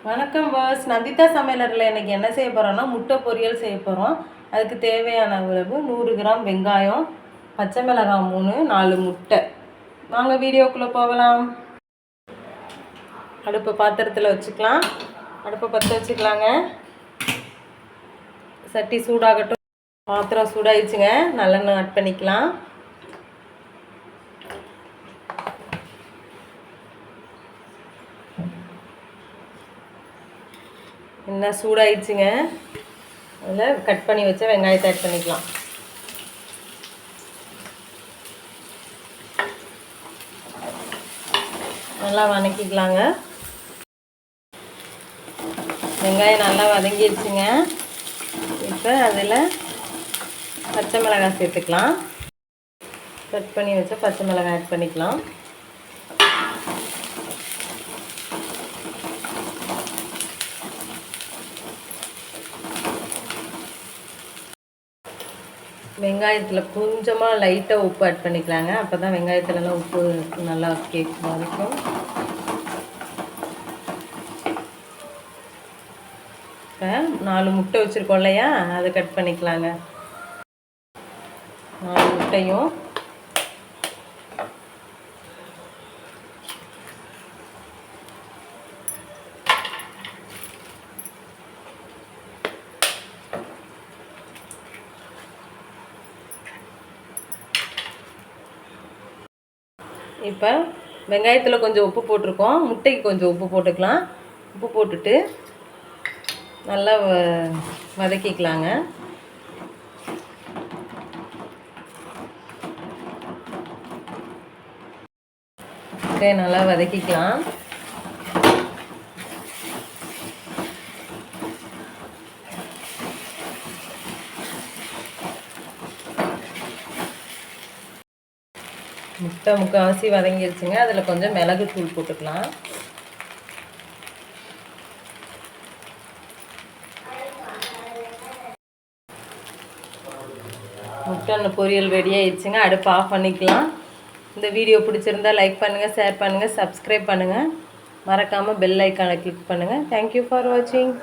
வணக்கம் பாஸ். நந்திதா சமையலறையில் இன்றைக்கி என்ன செய்ய போகிறோன்னா முட்டை பொரியல் செய்ய போகிறோம். அதுக்கு தேவையான அளவு 100 கிராம் வெங்காயம், பச்சை மிளகாய் 3, 4 முட்டை. வாங்க வீடியோக்குள்ளே போகலாம். அடுப்பை பாத்திரத்தில் வச்சுக்கலாம். அடுப்பை பற்ற வச்சுக்கலாங்க. சட்டி சூடாகட்டும். பாத்திரம் சூடாகிடுச்சுங்க. நல்லெண்ணெய் ஆட் பண்ணிக்கலாம். என்ன சூடாயிடுச்சுங்க. அதில் கட் பண்ணி வச்ச வெங்காயத்தை ஆட் பண்ணிக்கலாம். நல்லா வதக்கிக்கலாங்க. வெங்காயம் நல்லா வதங்கிடுச்சுங்க. இப்போ அதில் பச்சை மிளகாய் சேர்த்துக்கலாம். கட் பண்ணி வச்ச பச்சை மிளகாய் ஆட் பண்ணிக்கலாம். வெங்காயத்தில் கொஞ்சமாக லைட்டாக உப்பு ஆட் பண்ணிக்கலாங்க. அப்போ தான் வெங்காயத்துலலாம் உப்பு நல்லா கேட்கும் இருக்கும். இப்போ 4 முட்டை வச்சுருக்கோம் இல்லையா, அதை கட் பண்ணிக்கலாங்க. 4 முட்டையும் இப்போ வெங்காயத்தில் கொஞ்சம் உப்பு போட்டிருக்கோம், முட்டைக்கு கொஞ்சம் உப்பு போட்டுக்கலாம். உப்பு போட்டுட்டு நல்லா வதக்கிக்கலாங்க. முட்டையை நல்லா வதக்கிக்கலாம். முட்டை முக்கால்வாசி வதங்கிருச்சுங்க. அதில் கொஞ்சம் மிளகு தூள் போட்டுக்கலாம். முட்டை பொரியல் ரெடி ஆயிடுச்சுங்க. அடுப்பு ஆஃப் பண்ணிக்கலாம். இந்த வீடியோ பிடிச்சிருந்தா லைக் பண்ணுங்கள், ஷேர் பண்ணுங்கள், சப்ஸ்கிரைப் பண்ணுங்கள். மறக்காமல் பெல் ஐக்கானை கிளிக் பண்ணுங்கள். தேங்க்யூ ஃபார் வாட்சிங்.